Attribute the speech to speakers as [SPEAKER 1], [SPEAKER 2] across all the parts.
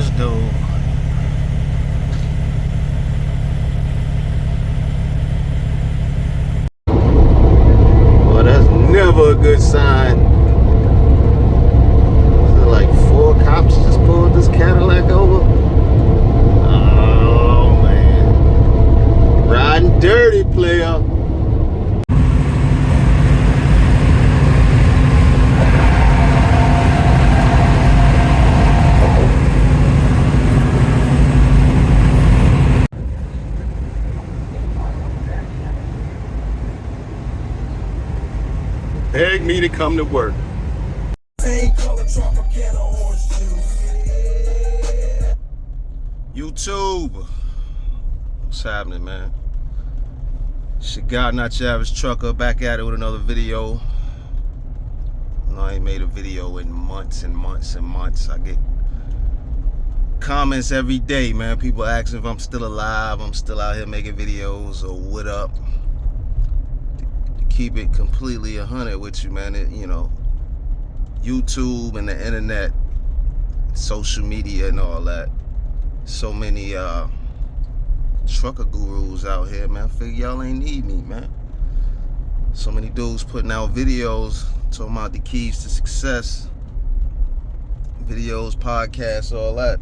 [SPEAKER 1] this dude. Well, that's never a good sign. Is it like 4 cops just pulled this Cadillac over? Oh, man. Riding dirty, player. Beg me to come to work. YouTube, what's happening, man? It's your guy, not your average trucker, back at it with another video. No, I ain't made a video in months and months and months. I get comments every day, man. People asking if I'm still alive, I'm still out here making videos, or what up. Keep it completely 100 with you, man. You know, YouTube and the internet, social media and all that. So many trucker gurus out here, man. I figure y'all ain't need me, man. So many dudes putting out videos talking about the keys to success, videos, podcasts, all that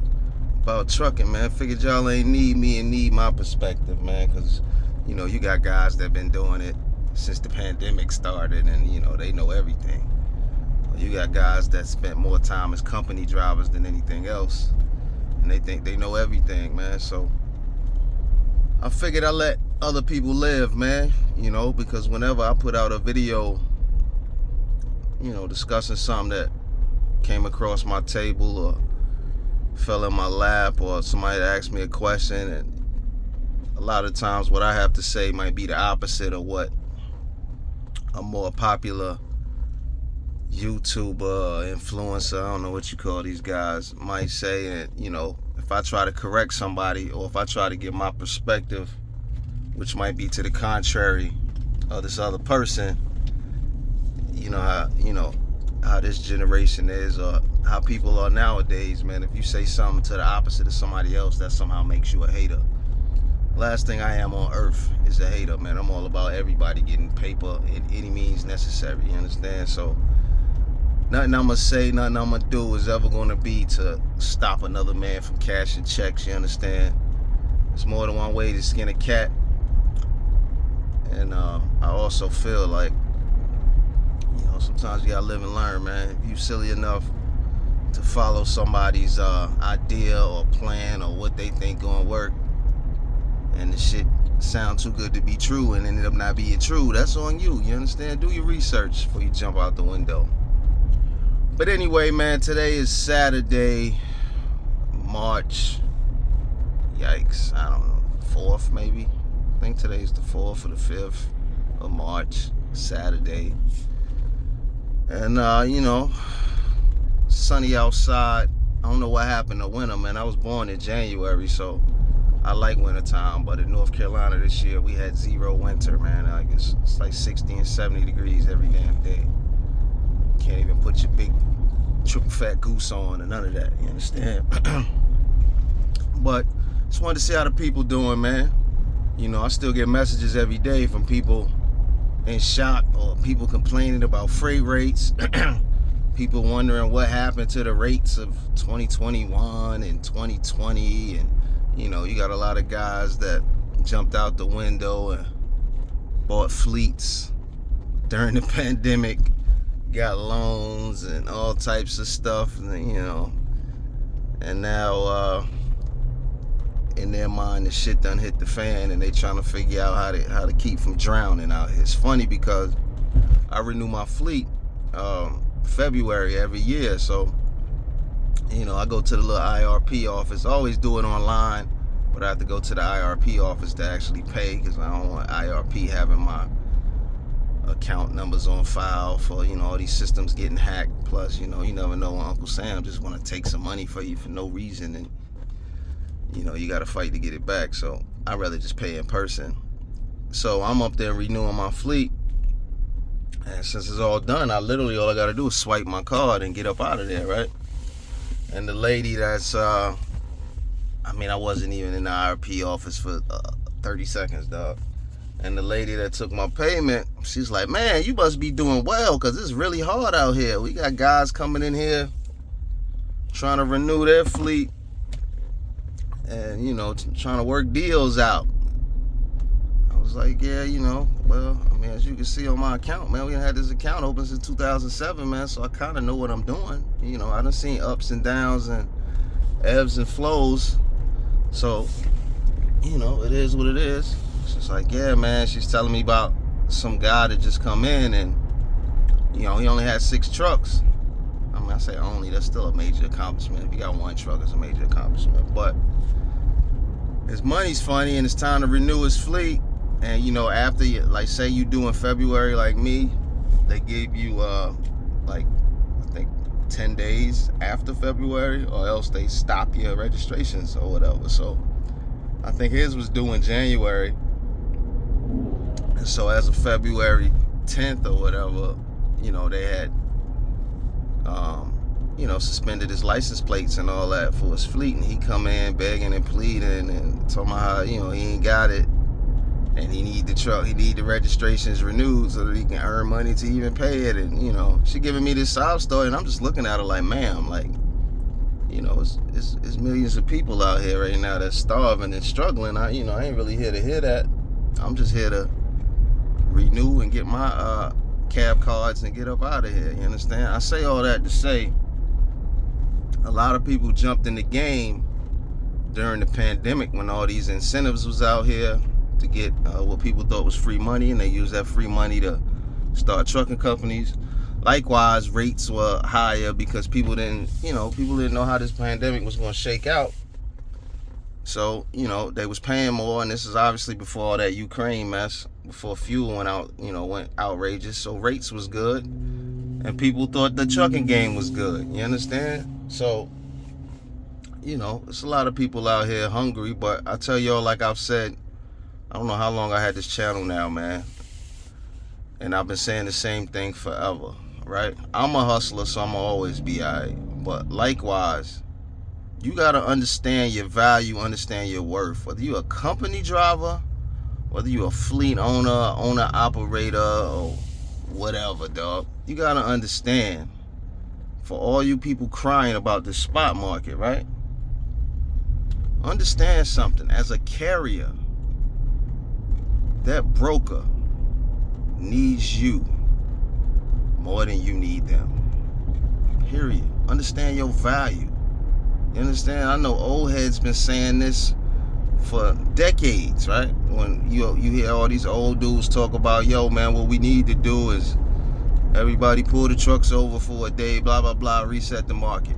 [SPEAKER 1] about trucking, man. Figured y'all ain't need me and need my perspective, man, because you know you got guys that been doing it since the pandemic started, and you know they know everything. You got guys that spent more time as company drivers than anything else, and they think they know everything, man. So I figured I'd let other people live, man, you know, because whenever I put out a video, you know, discussing something that came across my table or fell in my lap, or somebody asked me a question, and a lot of times what I have to say might be the opposite of what a more popular YouTuber, influencer, I don't know what you call these guys, might say. And you know, if I try to correct somebody, or if I try to give my perspective, which might be to the contrary of this other person, you know how this generation is, or how people are nowadays, man. If you say something to the opposite of somebody else, that somehow makes you a hater. Last thing I am on earth is a hater, man. I'm all about everybody getting paper in any means necessary, you understand? So nothing I'm gonna say, nothing I'm gonna do is ever gonna be to stop another man from cashing checks, you understand? There's more than one way to skin a cat. And I also feel like, you know, sometimes you gotta live and learn, man. If you silly enough to follow somebody's idea or plan or what they think gonna work, and the shit sound too good to be true and ended up not being true, that's on you, you understand? Do your research before you jump out the window. But anyway, man, today is Saturday, March, yikes, I don't know, 4th maybe? I think today's the 4th or the 5th of March, Saturday. And, you know, sunny outside. I don't know what happened to winter, man. I was born in January, so I like wintertime, but in North Carolina this year, we had 0 winter, man. Like it's like 60 and 70 degrees every damn day. Can't even put your big triple fat goose on and none of that, you understand? But just wanted to see how the people doing, man. You know, I still get messages every day from people in shock, or people complaining about freight rates. People wondering what happened to the rates of 2021 and 2020, and you know, you got a lot of guys that jumped out the window and bought fleets during the pandemic, got loans and all types of stuff, and, you know, and now in their mind the shit done hit the fan, and they trying to figure out how to keep from drowning out here. It's funny because I renew my fleet February every year, so you know, I go to the little IRP office. I always do it online, but I have to go to the IRP office to actually pay, because I don't want IRP having my account numbers on file for, you know, all these systems getting hacked. Plus, you know, you never know when Uncle Sam just want to take some money for you for no reason, and you know, you got to fight to get it back. So I'd rather just pay in person. So I'm up there renewing my fleet, and since it's all done, all I got to do is swipe my card and get up out of there, right? And the lady that's I mean, I wasn't even in the IRP office for 30 seconds, dog. And the lady that took my payment, she's like, man, you must be doing well because it's really hard out here. We got guys coming in here trying to renew their fleet and, trying to work deals out. I was like, yeah, well, I mean, as you can see on my account, man, we had this account open since 2007, man, so I kind of know what I'm doing. I done seen ups and downs and ebbs and flows. So, it is what it is. She's like, yeah, man. She's telling me about some guy that just come in and, he only had 6 trucks. I mean, I say only, that's still a major accomplishment. If you got 1 truck, it's a major accomplishment. But his money's funny and it's time to renew his fleet. And, after, like, say you do in February like me, they give you, I think 10 days after February, or else they stop your registrations or whatever. So I think his was due in January, and so as of February 10th or whatever, they had suspended his license plates and all that for his fleet, and he come in begging and pleading and talking about how he ain't got it and he need the truck, he need the registrations renewed so that he can earn money to even pay it. And she giving me this sob story, and I'm just looking at her like, ma'am, like, it's millions of people out here right now that's starving and struggling. I ain't really here to hear that. I'm just here to renew and get my cab cards and get up out of here. You understand? I say all that to say a lot of people jumped in the game during the pandemic when all these incentives was out here to get what people thought was free money, and they used that free money to start trucking companies. Likewise, rates were higher because people didn't know how this pandemic was going to shake out. So, they was paying more, and this is obviously before all that Ukraine mess, before fuel went outrageous. So rates was good, and people thought the trucking game was good. You understand? So, it's a lot of people out here hungry, but I tell y'all, like I've said, I don't know how long I had this channel now, man, and I've been saying the same thing forever, right? I'm a hustler, so I'm gonna always be alright. But likewise, you gotta understand your value, understand your worth. Whether you're a company driver, whether you're a fleet owner operator, or whatever, dog, you gotta understand. For all you people crying about the spot market, right? Understand something. As a carrier, that broker needs you more than you need them. Period. Understand your value. You understand? I know old heads been saying this for decades, right? When you hear all these old dudes talk about, yo, man, what we need to do is everybody pull the trucks over for a day, blah, blah, blah, reset the market.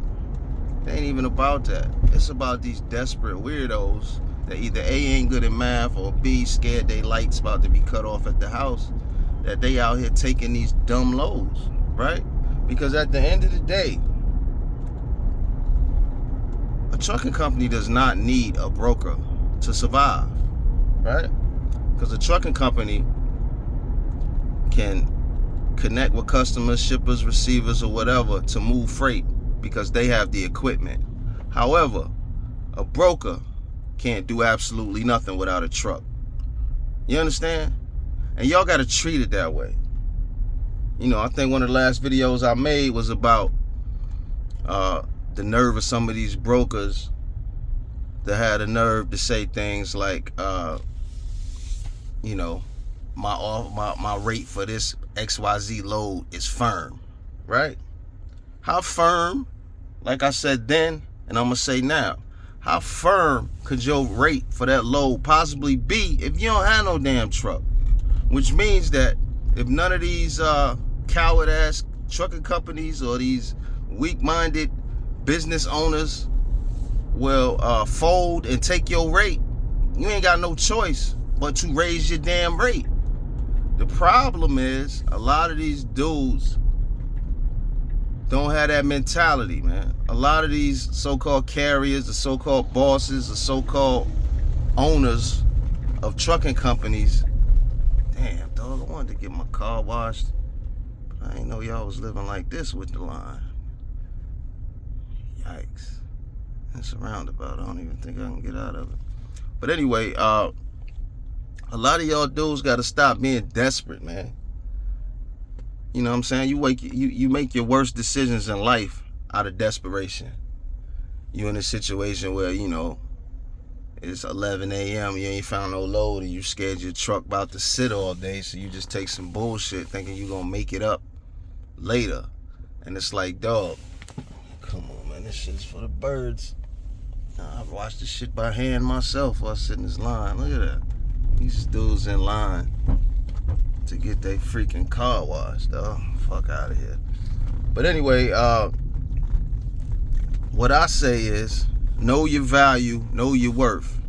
[SPEAKER 1] It ain't even about that. It's about these desperate weirdos that either A, ain't good at math, or B, scared they lights about to be cut off at the house, that they out here taking these dumb loads, right? Because at the end of the day, a trucking company does not need a broker to survive, right? Because a trucking company can connect with customers, shippers, receivers, or whatever to move freight because they have the equipment. However, a broker can't do absolutely nothing without a truck. You understand? And y'all got to treat it that way. I think one of the last videos I made was about the nerve of some of these brokers that had a nerve to say things like, my rate for this XYZ load is firm, right? How firm, like I said then, and I'm going to say now, how firm could your rate for that load possibly be if you don't have no damn truck? Which means that if none of these coward-ass trucking companies or these weak-minded business owners will fold and take your rate, you ain't got no choice but to raise your damn rate. The problem is a lot of these dudes don't have that mentality, man. A lot of these so-called carriers, the so-called bosses, the so-called owners of trucking companies. Damn, dog, I wanted to get my car washed, but I didn't know y'all was living like this with the line. Yikes. It's a roundabout. I don't even think I can get out of it. But anyway, a lot of y'all dudes got to stop being desperate, man. You know what I'm saying? You make your worst decisions in life out of desperation. You in a situation where, you know, it's 11 a.m., you ain't found no load, and you scared your truck about to sit all day, so you just take some bullshit thinking you gonna make it up later. And it's like, dog, come on, man, this shit's for the birds. I've watched this shit by hand myself while I sit in this line. Look at that. These dudes in line to get their freaking car washed, dog. Fuck out of here. But anyway, what I say is, know your value, know your worth.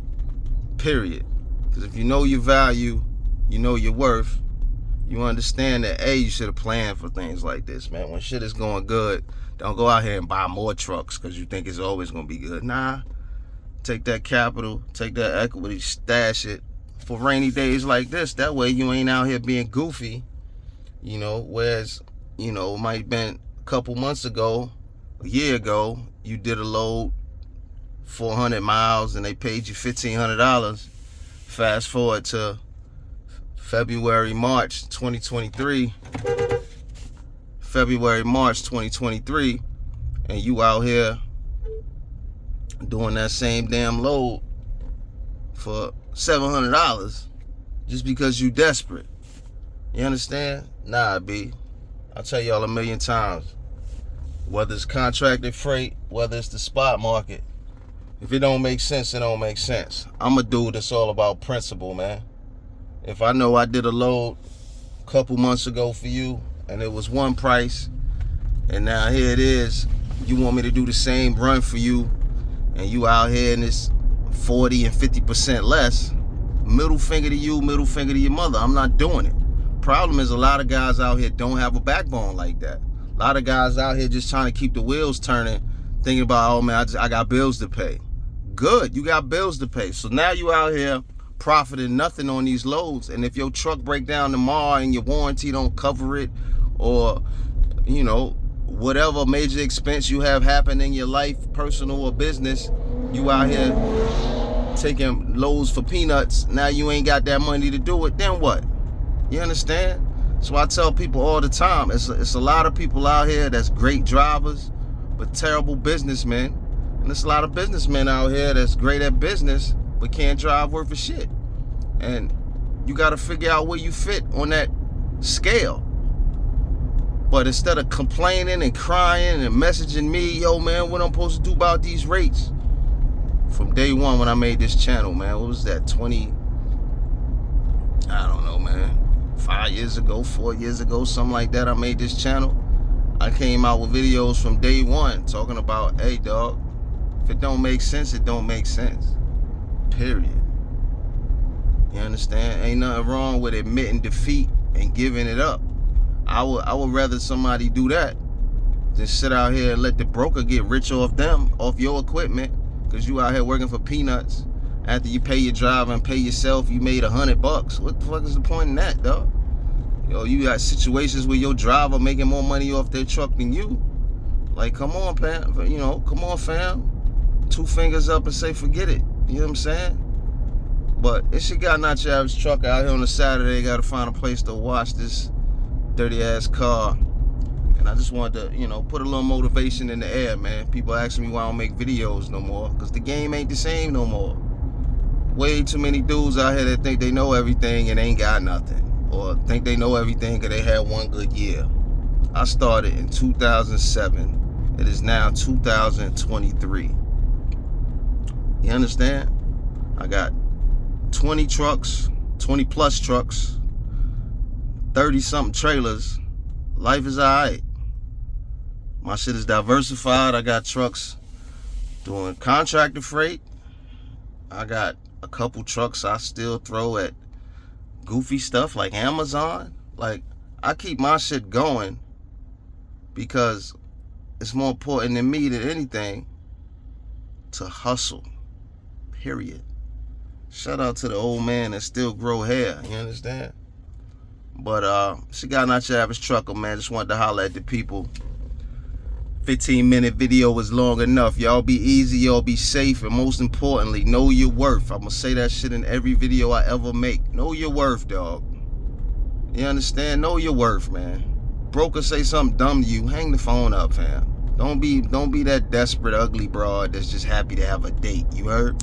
[SPEAKER 1] Period. Because if you know your value, you know your worth, you understand that, A, you should have planned for things like this, man. When shit is going good, don't go out here and buy more trucks because you think it's always going to be good. Nah. Take that capital, take that equity, stash it for rainy days like this. That way you ain't out here being goofy, you know, whereas, you know, it might have been a couple months ago, a year ago, you did a load 400 miles and they paid you $1,500. Fast forward to February, March 2023, and you out here doing that same damn load for $700 just because you desperate. You understand? Nah, B. I'll tell y'all a million times. Whether it's contracted freight, whether it's the spot market, if it don't make sense, it don't make sense. I'm a dude that's all about principle, man. If I know I did a load a couple months ago for you and it was one price, and now here it is, you want me to do the same run for you, and you out here and it's 40 and 50% less, middle finger to you, middle finger to your mother. I'm not doing it. Problem is, a lot of guys out here don't have a backbone like that. A lot of guys out here just trying to keep the wheels turning, thinking about, oh man, I got bills to pay. Good, you got bills to pay. So now you out here profiting nothing on these loads, and if your truck break down tomorrow and your warranty don't cover it, or, you know, whatever major expense you have happen in your life, personal or business, you out here taking loads for peanuts. Now you ain't got that money to do it. Then what? You understand? So I tell people all the time, it's a lot of people out here that's great drivers, but terrible businessmen. And there's a lot of businessmen out here that's great at business, but can't drive worth a shit. And you got to figure out where you fit on that scale. But instead of complaining and crying and messaging me, yo, man, what I'm supposed to do about these rates? From day one when I made this channel, man, what was that, 20, I don't know, man, 5 years ago, 4 years ago, something like that, I made this channel. I came out with videos from day one talking about, hey, dog, if it don't make sense, it don't make sense. Period. You understand? Ain't nothing wrong with admitting defeat and giving it up. I would rather somebody do that than sit out here and let the broker get rich off them, off your equipment, because you out here working for peanuts. After you pay your driver and pay yourself, you made $100. What the fuck is the point in that, dog? Yo, you got situations where your driver making more money off their truck than you. Like, come on, fam. You know, come on, fam. 2 fingers up and say, forget it. You know what I'm saying? But it's your guy, not your average trucker, out here on a Saturday. Got to find a place to wash this dirty ass car. And I just wanted to, you know, put a little motivation in the air, man. People asking me why I don't make videos no more, because the game ain't the same no more. Way too many dudes out here that think they know everything and ain't got nothing, or think they know everything because they had one good year. I started in 2007. It is now 2023. You understand? I got 20 trucks, 20 plus trucks, 30 something trailers. Life is alright. My shit is diversified. I got trucks doing contractor freight. I got a couple trucks I still throw at goofy stuff like Amazon. Like, I keep my shit going because it's more important than me than anything to hustle. Period. Shout out to the old man that still grow hair. You understand? But she got not your average trucker, man. Just wanted to holler at the people. 15-minute video was long enough. Y'all be easy, y'all be safe, and most importantly, know your worth. I'm gonna say that shit in every video I ever make. Know your worth, dog. You understand? Know your worth, man. Broker say something dumb to you, hang the phone up, fam. Don't be that desperate, ugly broad that's just happy to have a date. You heard?